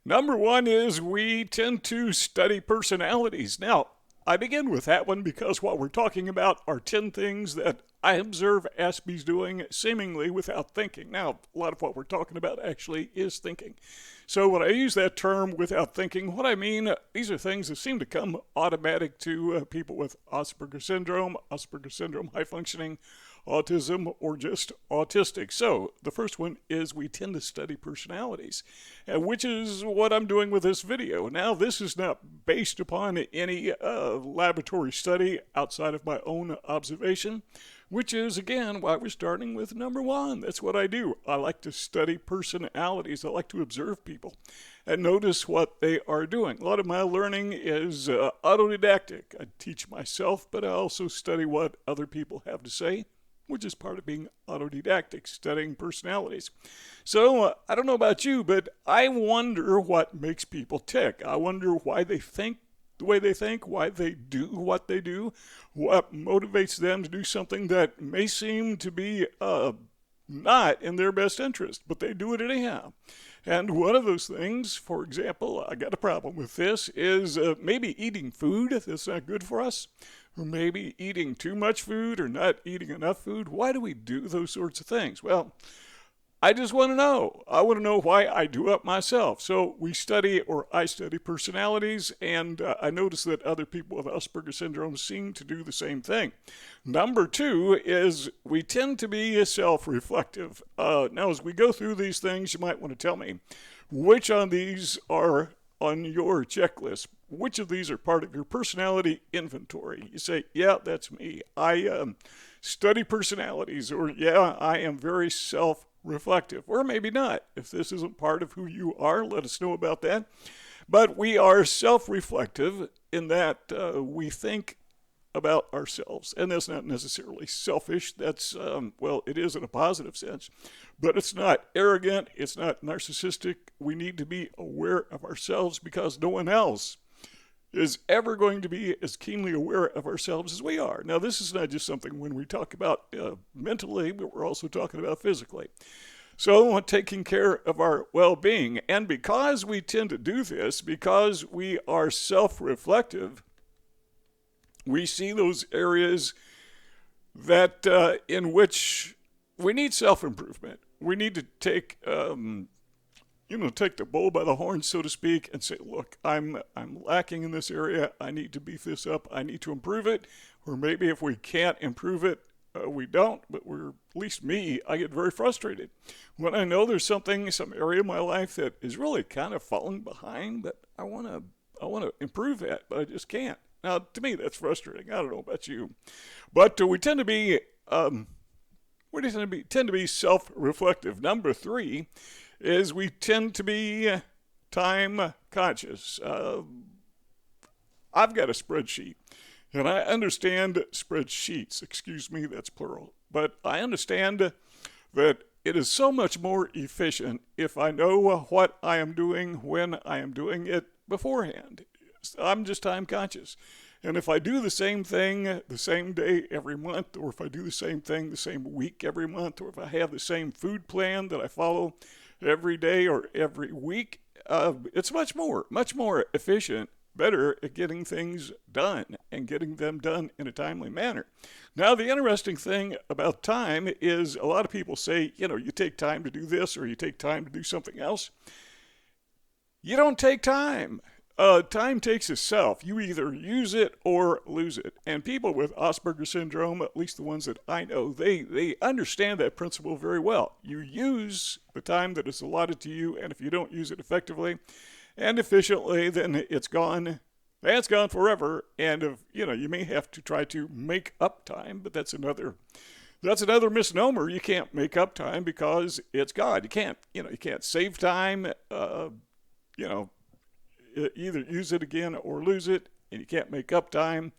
Number one is we tend to study personalities. Now, I begin with that one because what we're talking about are 10 things that I observe Aspies doing seemingly without thinking. Now, a lot of what we're talking about actually is thinking. So when I use that term without thinking, what I mean, these are things that seem to come automatic to people with Asperger syndrome, high functioning, autism, or just autistic. So the first one is we tend to study personalities, which is what I'm doing with this video. Now, this is not based upon any laboratory study outside of my own observation, which is, again, why we're starting with number one. That's what I do. I like to study personalities. I like to observe people and notice what they are doing. A lot of my learning is autodidactic. I teach myself, but I also study what other people have to say, which is part of being autodidactic, studying personalities. So, I don't know about you, but I wonder what makes people tick. I wonder why they think the way they think, why they do what they do, what motivates them to do something that may seem to be not in their best interest, but they do it anyhow. And one of those things, for example, I got a problem with this, is maybe eating food that's not good for us, or maybe eating too much food or not eating enough food. Why do we do those sorts of things? Well, I just want to know. I want to know why I do it myself. So I study personalities, and I notice that other people with Asperger syndrome seem to do the same thing. Number two is we tend to be self-reflective. Now, as we go through these things, you might want to tell me which of these are on your checklist. Which of these are part of your personality inventory? You say, yeah, that's me. I study personalities, or yeah, I am very self-reflective, or maybe not. If this isn't part of who you are, let us know about that. But we are self-reflective in that we think about ourselves, and that's not necessarily selfish. That's it is in a positive sense, but it's not arrogant, it's not narcissistic. We need to be aware of ourselves because no one else is ever going to be as keenly aware of ourselves as we are. Now, this is not just something when we talk about mentally, but we're also talking about physically. So, taking care of our well-being. And because we tend to do this, because we are self-reflective, we see those areas that in which we need self-improvement. We need to take the bull by the horns, so to speak, and say, look, I'm lacking in this area. I need to beef this up. I need to improve it. Or maybe if we can't improve it, we don't. But at least me, I get very frustrated when I know there's some area of my life that is really kind of falling behind, but I want to improve that, but I just can't. Now, to me, that's frustrating. I don't know about you, but we tend to be self-reflective. Number three is we tend to be time conscious. I've got a spreadsheet, and I understand spreadsheets. Excuse me, that's plural. But I understand that it is so much more efficient if I know what I am doing when I am doing it beforehand. I'm just time conscious. And if I do the same thing the same day every month, or if I do the same thing the same week every month, or if I have the same food plan that I follow every day or every week, it's much more efficient, better at getting things done and getting them done in a timely manner. Now, the interesting thing about time is a lot of people say, you take time to do this or you take time to do something else. You don't take time. Time takes itself. You either use it or lose it. And people with Asperger syndrome, at least the ones that I know, they understand that principle very well. You use the time that is allotted to you, and if you don't use it effectively and efficiently, then it's gone. That's gone forever. And if you may have to try to make up time, but that's another misnomer. You can't make up time because it's gone. You can't save time. Either use it again or lose it, and you can't make up time.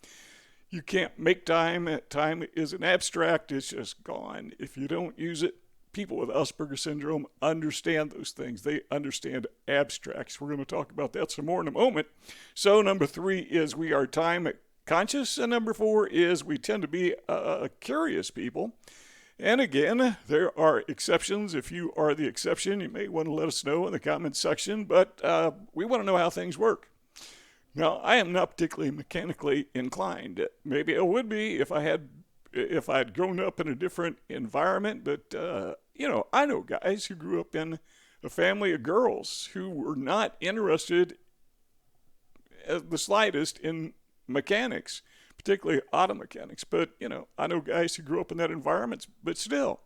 You can't make time. Time is an abstract. It's just gone. If you don't use it, people with Asperger syndrome understand those things. They understand abstracts. We're going to talk about that some more in a moment. So number three is we are time conscious, and number four is we tend to be curious people. And again, there are exceptions. If you are the exception, you may want to let us know in the comments section, but we want to know how things work. Now, I am not particularly mechanically inclined. Maybe I would be if I'd grown up in a different environment, but I know guys who grew up in a family of girls who were not interested the slightest in mechanics, particularly auto mechanics. But, I know guys who grew up in that environment, but still,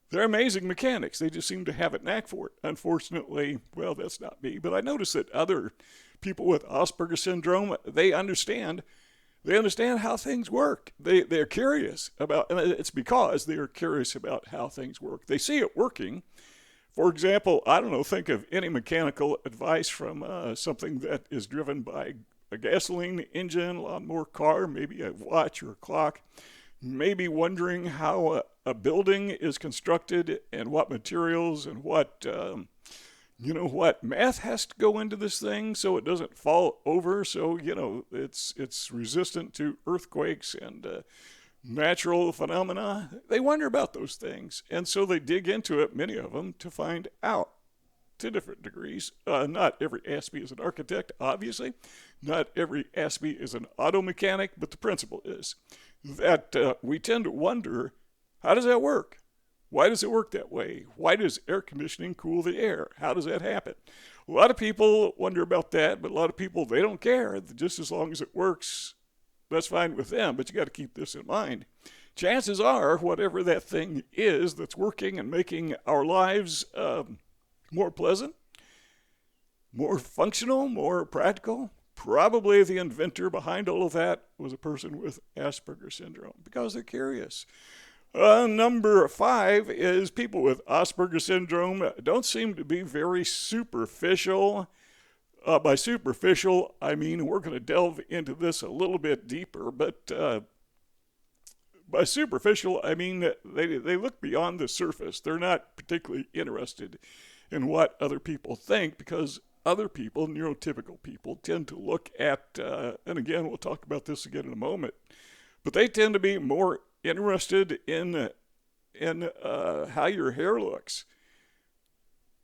they're amazing mechanics. They just seem to have a knack for it. Unfortunately, well, that's not me, but I notice that other people with Asperger syndrome, they understand how things work. They're curious about, and it's because they're curious about how things work. They see it working. For example, I don't know, think of any mechanical advice from something that is driven by a gasoline engine, lawnmower car, maybe a watch or a clock, maybe wondering how a building is constructed and what materials and what math has to go into this thing so it doesn't fall over, so it's resistant to earthquakes and natural phenomena. They wonder about those things, and so they dig into it, many of them, to find out, to different degrees. Not every Aspie is an architect, obviously. Not every Aspie is an auto mechanic, but the principle is that we tend to wonder, how does that work? Why does it work that way? Why does air conditioning cool the air? How does that happen? A lot of people wonder about that, but a lot of people, they don't care. Just as long as it works, that's fine with them, but you got to keep this in mind. Chances are, whatever that thing is that's working and making our lives more pleasant, more functional, more practical, probably the inventor behind all of that was a person with Asperger syndrome, because they're curious. Number 5 is people with Asperger syndrome don't seem to be very superficial. By superficial, I mean we're going to delve into this a little bit deeper, but by superficial, I mean they look beyond the surface. They're not particularly interested in what other people think, because other people, neurotypical people, tend to look at, and again, we'll talk about this again in a moment, but they tend to be more interested in how your hair looks,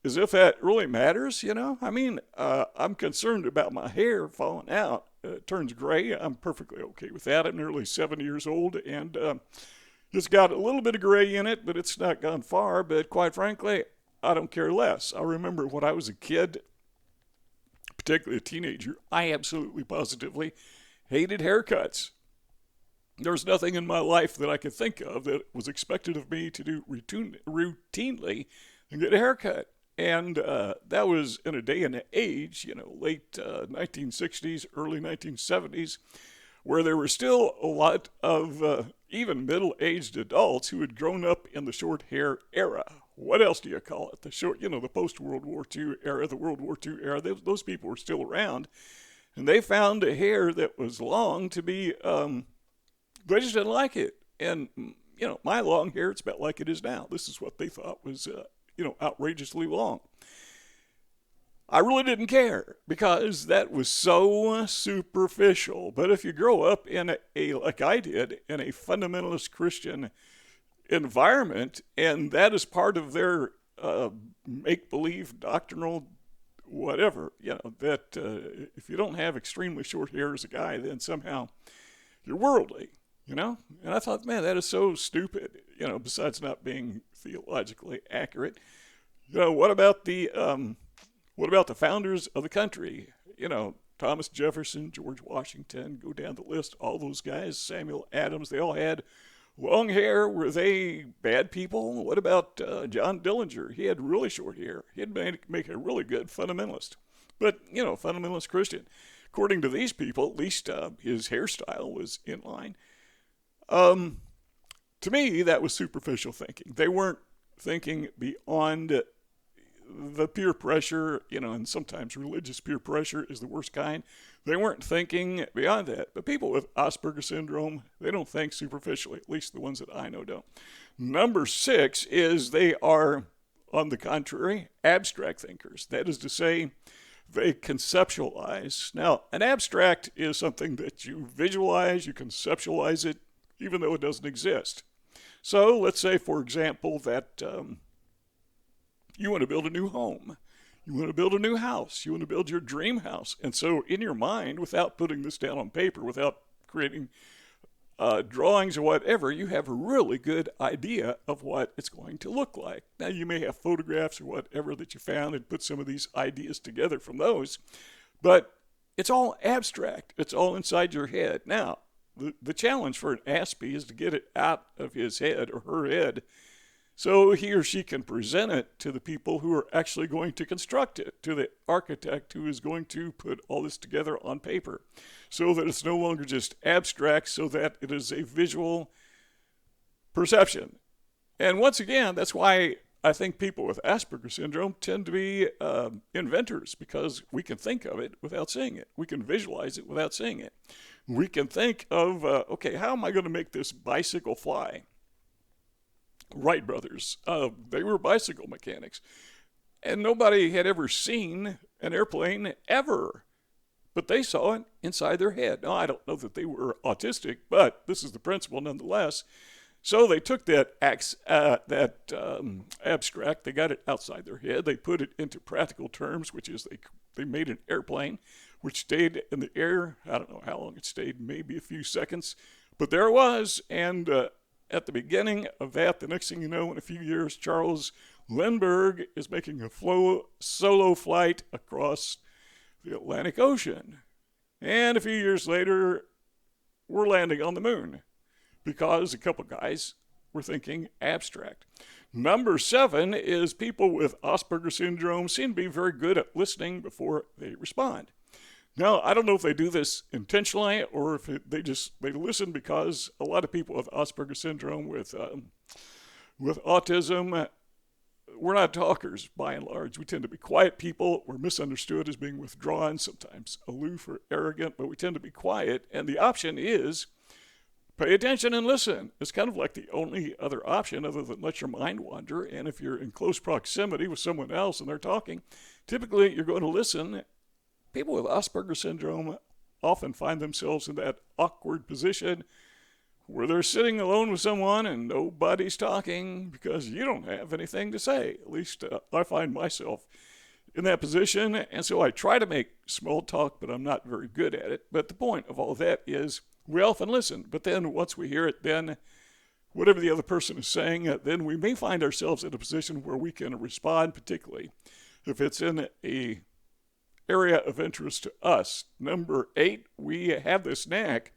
as if that really matters. I mean, I'm concerned about my hair falling out. It turns gray. I'm perfectly okay with that. I'm nearly 70 years old, and it's got a little bit of gray in it, but it's not gone far. But quite frankly, I don't care less. I remember when I was a kid, particularly a teenager, I absolutely positively hated haircuts. There's nothing in my life that I could think of that was expected of me to do routinely and get a haircut. And that was in a day and age, late 1960s, early 1970s, where there were still a lot of even middle-aged adults who had grown up in the short hair era. What else do you call it? The post-World War II era, the World War II era. Those people were still around. And they found a hair that was long to be... they just didn't like it. And, my long hair, it's about like it is now. This is what they thought was, outrageously long. I really didn't care, because that was so superficial. But if you grow up in like I did, in a fundamentalist Christian environment, and that is part of their make-believe doctrinal whatever, that if you don't have extremely short hair as a guy, then somehow you're worldly. And I thought, man, that is so stupid, besides not being theologically accurate. What about the founders of the country? Thomas Jefferson, George Washington, go down the list, all those guys, Samuel Adams, they all had long hair. Were they bad people? What about John Dillinger? He had really short hair. He'd make a really good fundamentalist. But, fundamentalist Christian. According to these people, at least his hairstyle was in line. To me, that was superficial thinking. They weren't thinking beyond the peer pressure, and sometimes religious peer pressure is the worst kind. They weren't thinking beyond that. But people with Asperger syndrome, they don't think superficially, at least the ones that I know don't. Number 6 is they are, on the contrary, abstract thinkers. That is to say, they conceptualize. Now, an abstract is something that you visualize, you conceptualize it, even though it doesn't exist. So let's say, for example, that you want to build a new home. You want to build a new house. You want to build your dream house. And so in your mind, without putting this down on paper, without creating drawings or whatever, you have a really good idea of what it's going to look like. Now, you may have photographs or whatever that you found and put some of these ideas together from those, but it's all abstract. It's all inside your head. Now, the challenge for an Aspie is to get it out of his head or her head so he or she can present it to the people who are actually going to construct it, to the architect who is going to put all this together on paper, so that it's no longer just abstract, so that it is a visual perception. And once again, that's why I think people with Asperger syndrome tend to be inventors, because we can think of it without seeing it. We can visualize it without seeing it. We can think of, okay, how am I going to make this bicycle fly? Wright brothers, they were bicycle mechanics, and nobody had ever seen an airplane ever, but they saw it inside their head. Now, I don't know that they were autistic, but this is the principle nonetheless. So they took that abstract, they got it outside their head, they put it into practical terms, which is they made an airplane which stayed in the air. I don't know how long it stayed, maybe a few seconds, but there it was. And at the beginning of that, the next thing you know, in a few years, Charles Lindbergh is making a solo flight across the Atlantic Ocean. And a few years later, we're landing on the moon, because a couple guys were thinking abstract. Number 7 is people with Asperger syndrome seem to be very good at listening before they respond. Now, I don't know if they do this intentionally or if they listen, because a lot of people with Asperger syndrome, with autism, we're not talkers by and large. We tend to be quiet people. We're misunderstood as being withdrawn, sometimes aloof or arrogant, but we tend to be quiet. And the option is pay attention and listen. It's kind of like the only other option other than let your mind wander. And if you're in close proximity with someone else and they're talking, typically you're going to listen. People with Asperger syndrome often find themselves in that awkward position where they're sitting alone with someone and nobody's talking because you don't have anything to say. At least I find myself in that position. And so I try to make small talk, but I'm not very good at it. But the point of all that is we often listen. But then once we hear it, then whatever the other person is saying, then we may find ourselves in a position where we can respond, particularly if it's in a area of interest to us. Number 8, we have this knack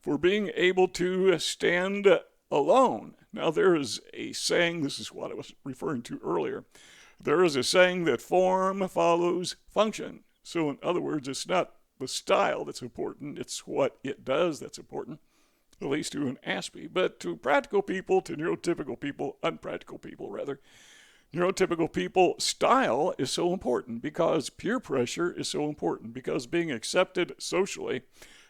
for being able to stand alone. Now, there is a saying, this is what I was referring to earlier. There is a saying that form follows function. So in other words, it's not the style that's important, it's what it does that's important, at least to an Aspie. But to practical people, to neurotypical people, unpractical people rather, neurotypical people, style is so important, because peer pressure is so important, because being accepted socially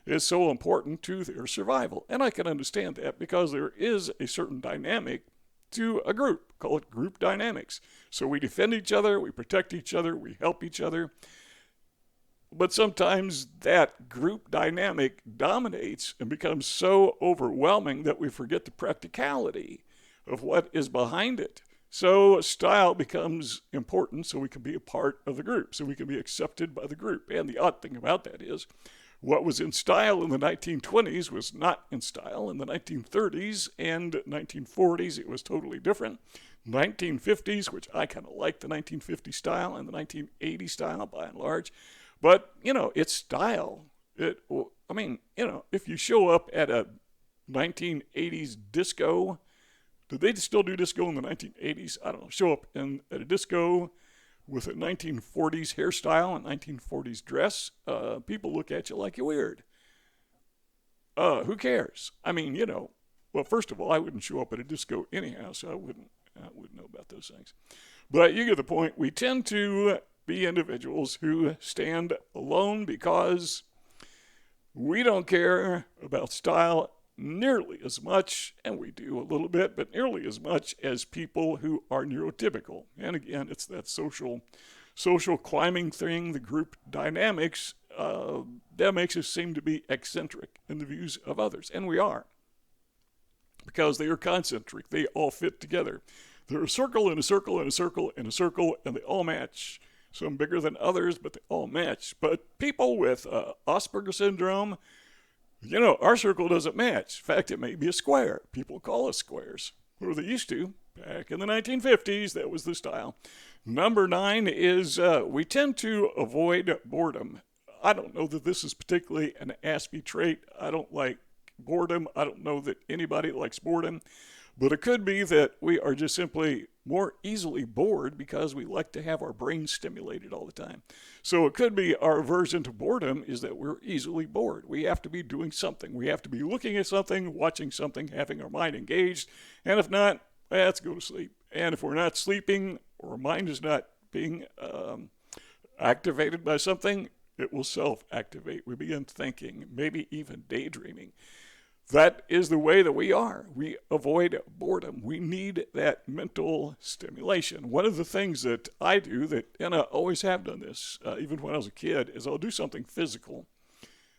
is so important to their survival. And I can understand that, because there is a certain dynamic to a group. Call it group dynamics. So we defend each other, we protect each other, we help each other. But sometimes that group dynamic dominates and becomes so overwhelming that we forget the practicality of what is behind it. So style becomes important so we can be a part of the group, so we can be accepted by the group. And the odd thing about that is what was in style in the 1920s was not in style in the 1930s and 1940s. It was totally different. 1950s, which I kind of like the 1950 style and the 1980 style by and large. But, it's style. If you show up at a 1980s disco, did they still do disco in the 1980s? I don't know. Show up at a disco with a 1940s hairstyle and 1940s dress. People look at you like you're weird. Who cares? Well, first of all, I wouldn't show up at a disco anyhow, so I wouldn't know about those things. But you get the point. We tend to be individuals who stand alone because we don't care about style nearly as much, and we do a little bit, but nearly as much as people who are neurotypical. And again, it's that social climbing thing, the group dynamics, that makes us seem to be eccentric in the views of others, and we are. because they are concentric. They all fit together. They're a circle and a circle and a circle and a circle, and they all match. Some bigger than others, but they all match. But people with Asperger syndrome, our circle doesn't match. In fact, it may be a square. People call us squares, or they used to. Back in the 1950s, that was the style. Number 9 is we tend to avoid boredom. I don't know that this is particularly an Aspie trait. I don't like boredom. I don't know that anybody likes boredom. But it could be that we are just simply more easily bored because we like to have our brain stimulated all the time. So it could be our aversion to boredom is that we're easily bored. We have to be doing something. We have to be looking at something, watching something, having our mind engaged. And if not, let's go to sleep. And if we're not sleeping or our mind is not being activated by something, it will self-activate. We begin thinking, maybe even daydreaming. That is the way that we are. We avoid boredom. We need that mental stimulation. One of the things that I do, and I always have done this, even when I was a kid, is I'll do something physical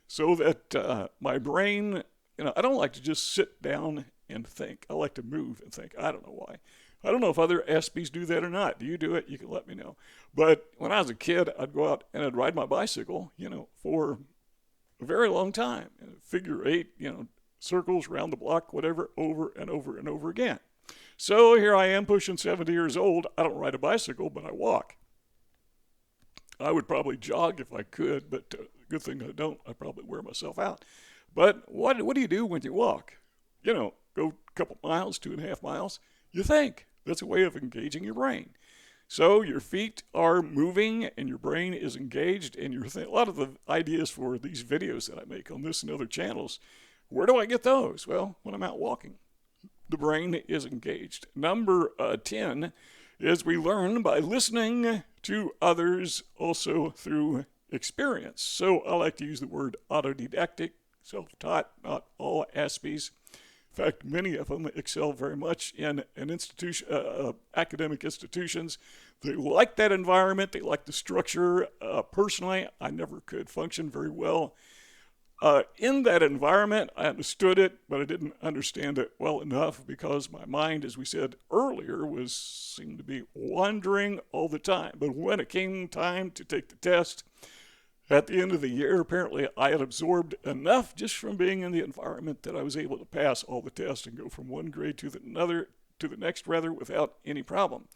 so that my brain, I don't like to just sit down and think. I like to move and think. I don't know why. I don't know if other Aspies do that or not. Do you do it? You can let me know. But when I was a kid, I'd go out and I'd ride my bicycle, for a very long time. Figure 8, circles around the block, whatever, over and over and over again. So here I am pushing 70 years old. I don't ride a bicycle, but I walk. I would probably jog if I could, but good thing I don't. I probably wear myself out. But what do you do when you walk? Go a couple miles, 2.5 miles. You think. That's a way of engaging your brain. So your feet are moving and your brain is engaged, and a lot of the ideas for these videos that I make on this and other channels, where do I get those? Well, when I'm out walking. The brain is engaged. Number 10 is we learn by listening to others, also through experience. So I like to use the word autodidactic, self-taught, not all Aspies. In fact, many of them excel very much in an institution, academic institutions. They like that environment. They like the structure. Personally, I never could function very well in that environment. I understood it, but I didn't understand it well enough because my mind, as we said earlier, seemed to be wandering all the time. But when it came time to take the test, at the end of the year, apparently I had absorbed enough just from being in the environment that I was able to pass all the tests and go from one grade to the next without any problem.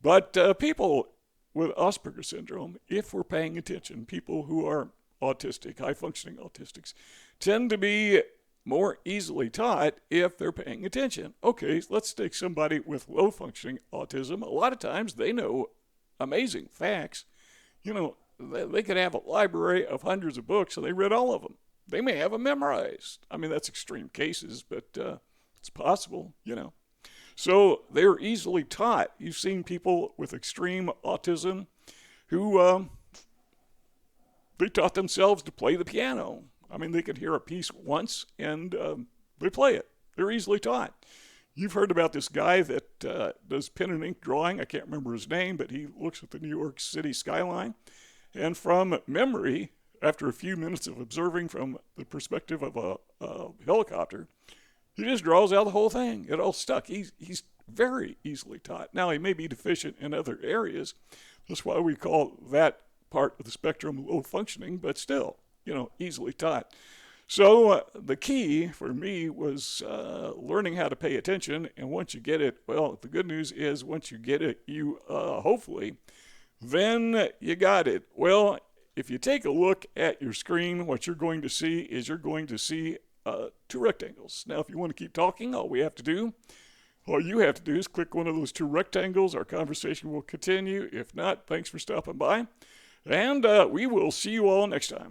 But people with Asperger syndrome, if we're paying attention, people who are autistic, high-functioning autistics, tend to be more easily taught if they're paying attention. Okay, let's take somebody with low-functioning autism. A lot of times they know amazing facts. They could have a library of hundreds of books and they read all of them. They may have them memorized. I mean, that's extreme cases, but it's possible, So they're easily taught. You've seen people with extreme autism who they taught themselves to play the piano. I mean, they could hear a piece once and they play it. They're easily taught. You've heard about this guy that does pen and ink drawing. I can't remember his name, but he looks at the New York City skyline. And from memory, after a few minutes of observing from the perspective of a helicopter, he just draws out the whole thing. It all stuck. He's very easily taught. Now, he may be deficient in other areas. That's why we call that part of the spectrum low functioning, but still, easily taught. So the key for me was learning how to pay attention. And once you get it, well, the good news is once you get it, you hopefully, then you got it. Well, if you take a look at your screen, what you're going to see is you're going to see 2 rectangles. Now, if you want to keep talking, all you have to do is click one of those 2 rectangles. Our conversation will continue. If not, thanks for stopping by. And we will see you all next time.